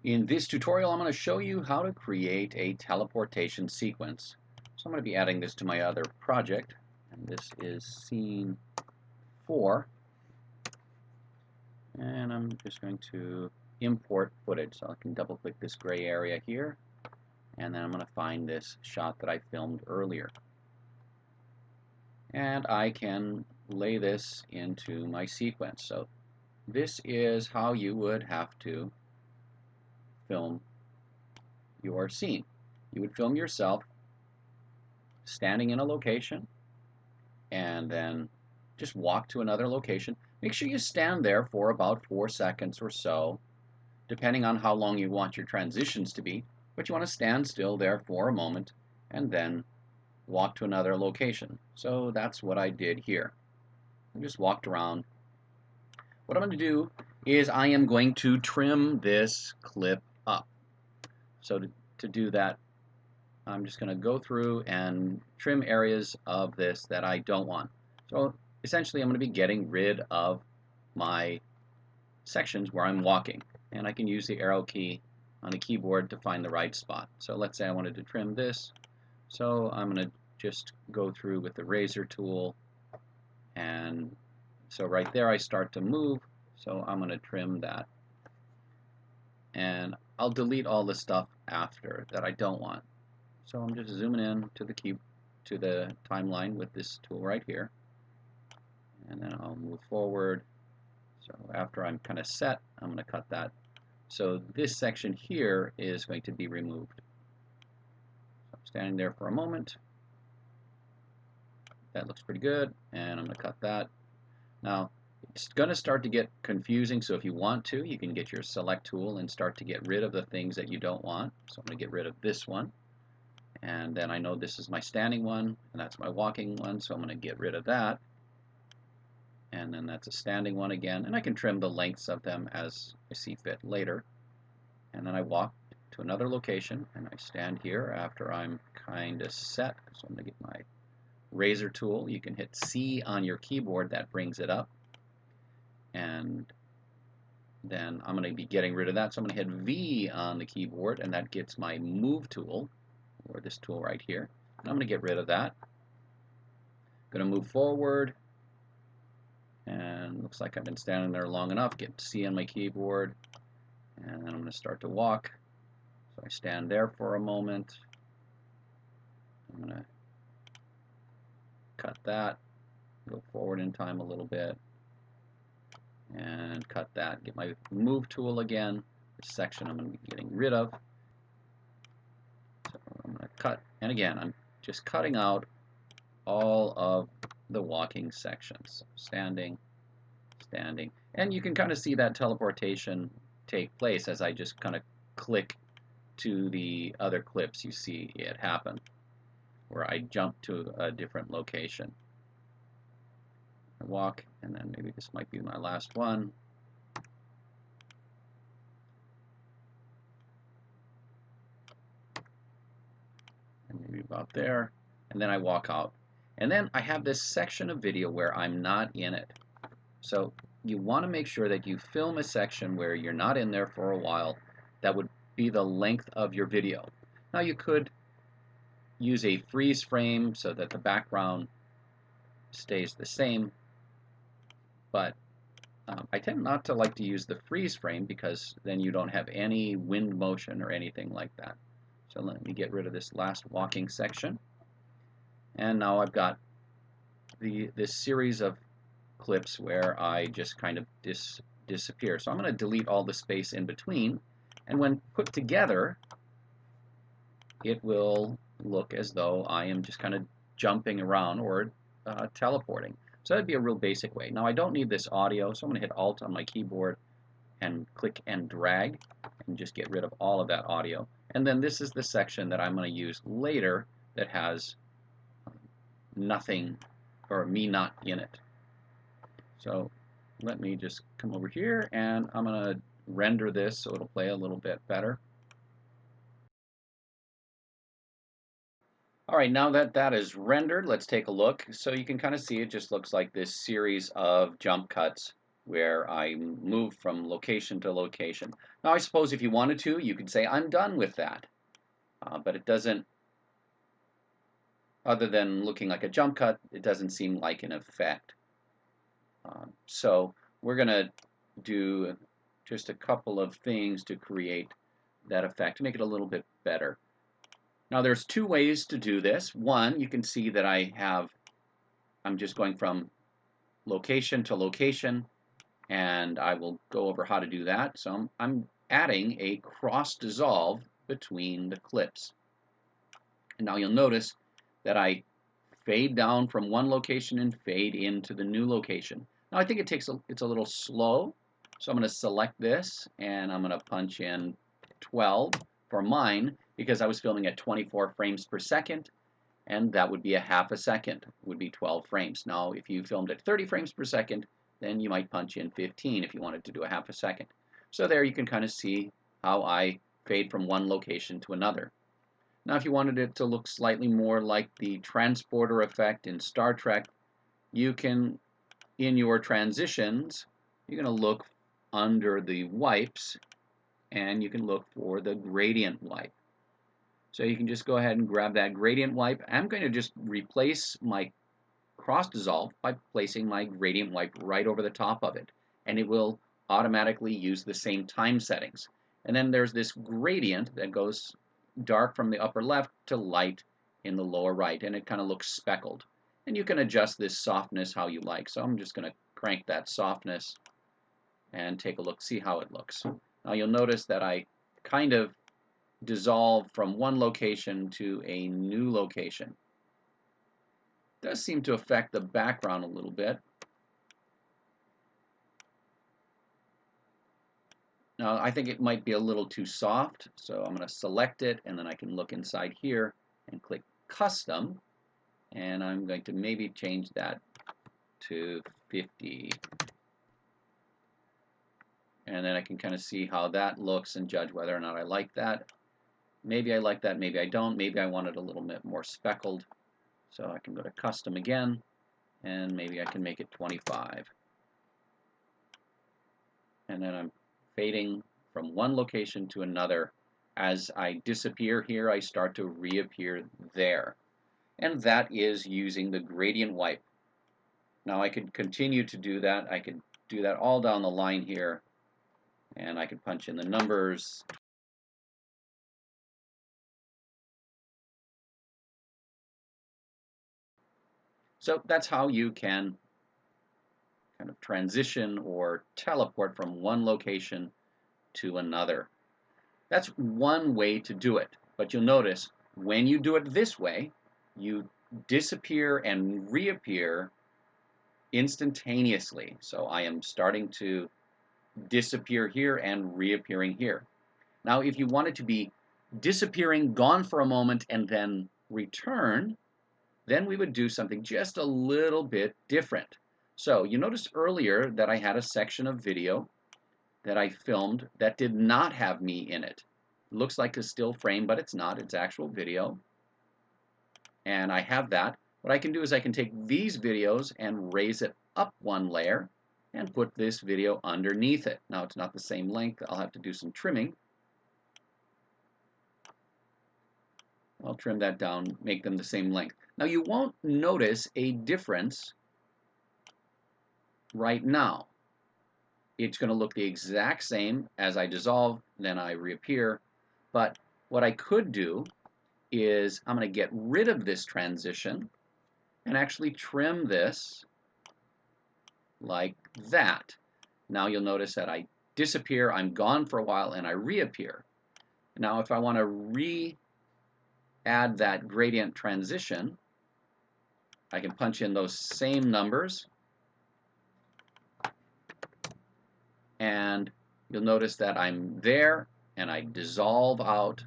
In this tutorial, I'm going to show you how to create a teleportation sequence. So I'm going to be adding this to my other project, and this is scene 4, and I'm just going to import footage. So I can double click this gray area here, and then I'm going to find this shot that I filmed earlier. And I can lay this into my sequence. So this is how you would have to film your scene. You would film yourself standing in a location and then just walk to another location. Make sure you stand there for about 4 seconds or so, depending on how long you want your transitions to be, but you want to stand still there for a moment and then walk to another location. So that's what I did here. I just walked around. What I'm going to do is I am going to trim this clip up. So to do that, I'm just going to go through and trim areas of this that I don't want. So essentially I'm going to be getting rid of my sections where I'm walking, and I can use the arrow key on the keyboard to find the right spot. So let's say I wanted to trim this, so I'm going to just go through with the razor tool, and so right there I start to move, so I'm going to trim that, and I'll delete all the stuff after that I don't want. So I'm just zooming in to the timeline with this tool right here, and then I'll move forward. So after I'm kind of set, I'm going to cut that. So this section here is going to be removed. So I'm standing there for a moment. That looks pretty good, and I'm going to cut that. Now it's going to start to get confusing, so if you want to, you can get your select tool and start to get rid of the things that you don't want. So I'm going to get rid of this one. And then I know this is my standing one, and that's my walking one, so I'm going to get rid of that. And then that's a standing one again, and I can trim the lengths of them as I see fit later. And then I walk to another location, and I stand here after I'm kind of set. So I'm going to get my razor tool. You can hit C on your keyboard, that brings it up. And then I'm going to be getting rid of that, so I'm going to hit V on the keyboard, and that gets my move tool, or this tool right here. And I'm going to get rid of that. I'm going to move forward, and looks like I've been standing there long enough. Get C on my keyboard, and then I'm going to start to walk. So I stand there for a moment. I'm going to cut that, go forward in time a little bit, and cut that. Get my move tool again. This section I'm going to be getting rid of. So I'm going to cut, and again, I'm just cutting out all of the walking sections. Standing, standing, and you can kind of see that teleportation take place as I just kind of click to the other clips. You see it happen where I jump to a different location. I walk, and then maybe this might be my last one. And maybe about there, and then I walk out. And then I have this section of video where I'm not in it. So you want to make sure that you film a section where you're not in there for a while. That would be the length of your video. Now you could use a freeze frame so that the background stays the same, but I tend not to like to use the freeze frame because then you don't have any wind motion or anything like that. So let me get rid of this last walking section. And now I've got this series of clips where I just kind of disappear. So I'm going to delete all the space in between, and when put together it will look as though I am just kind of jumping around or teleporting. So that'd be a real basic way. Now I don't need this audio, so I'm going to hit Alt on my keyboard and click and drag and just get rid of all of that audio. And then this is the section that I'm going to use later that has nothing, or me not in it. So let me just come over here, and I'm going to render this so it'll play a little bit better. All right, now that that is rendered, let's take a look. So you can kind of see it just looks like this series of jump cuts where I move from location to location. Now I suppose if you wanted to, you could say I'm done with that, but it doesn't, other than looking like a jump cut, it doesn't seem like an effect. So we're going to do just a couple of things to create that effect, to make it a little bit better. Now there's two ways to do this. One, you can see that I'm just going from location to location, and I will go over how to do that. So I'm adding a cross dissolve between the clips. And now you'll notice that I fade down from one location and fade into the new location. Now I think it's a little slow, so I'm going to select this and I'm going to punch in 12 for mine because I was filming at 24 frames per second, and that would be a half a second, would be 12 frames. Now if you filmed at 30 frames per second, then you might punch in 15 if you wanted to do a half a second. So there you can kind of see how I fade from one location to another. Now if you wanted it to look slightly more like the transporter effect in Star Trek, you can, in your transitions, you're going to look under the wipes and you can look for the gradient wipe. So you can just go ahead and grab that gradient wipe. I'm going to just replace my cross dissolve by placing my gradient wipe right over the top of it, and it will automatically use the same time settings. And then there's this gradient that goes dark from the upper left to light in the lower right, and it kind of looks speckled. And you can adjust this softness how you like. So I'm just going to crank that softness and take a look, see how it looks. Now you'll notice that I kind of dissolve from one location to a new location. It does seem to affect the background a little bit. Now I think it might be a little too soft, so I'm going to select it, and then I can look inside here and click Custom, and I'm going to maybe change that to 50. And then I can kind of see how that looks and judge whether or not I like that. Maybe I like that, maybe I don't. Maybe I want it a little bit more speckled. So I can go to Custom again, and maybe I can make it 25. And then I'm fading from one location to another. As I disappear here, I start to reappear there. And that is using the gradient wipe. Now I could continue to do that. I could do that all down the line here, and I could punch in the numbers. So that's how you can kind of transition or teleport from one location to another. That's one way to do it, but you'll notice when you do it this way, you disappear and reappear instantaneously. So I am starting to disappear here and reappearing here. Now if you want it to be disappearing, gone for a moment, and then return, then we would do something just a little bit different. So you noticed earlier that I had a section of video that I filmed that did not have me in it. It looks like a still frame, but it's not. It's actual video. And I have that. What I can do is I can take these videos and raise it up one layer and put this video underneath it. Now it's not the same length. I'll have to do some trimming. I'll trim that down, make them the same length. Now you won't notice a difference right now. It's going to look the exact same as I dissolve, then I reappear. But what I could do is I'm going to get rid of this transition and actually trim this like that. Now you'll notice that I disappear, I'm gone for a while, and I reappear. Now if I want to re-add that gradient transition, I can punch in those same numbers, and you'll notice that I'm there and I dissolve out.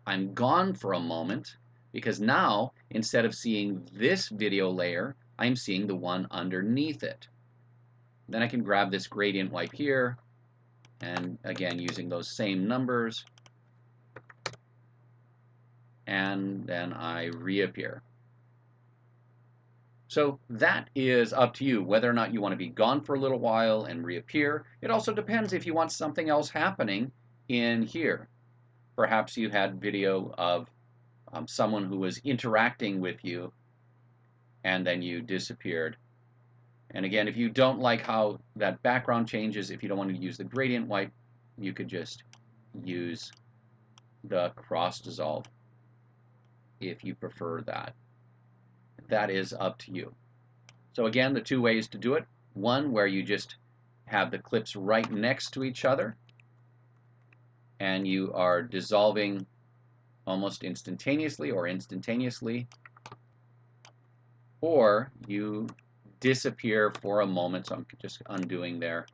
I'm gone for a moment because now instead of seeing this video layer, I'm seeing the one underneath it. Then I can grab this gradient wipe here, and again using those same numbers, and then I reappear. So that is up to you, whether or not you want to be gone for a little while and reappear. It also depends if you want something else happening in here. Perhaps you had video of someone who was interacting with you and then you disappeared. And again, if you don't like how that background changes, if you don't want to use the gradient white, you could just use the cross dissolve if you prefer that. That is up to you. So again, the two ways to do it. One where you just have the clips right next to each other and you are dissolving almost instantaneously or instantaneously, or you disappear for a moment, so I'm just undoing there,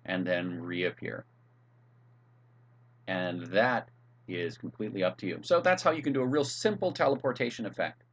and then reappear. And that is completely up to you. So that's how you can do a real simple teleportation effect.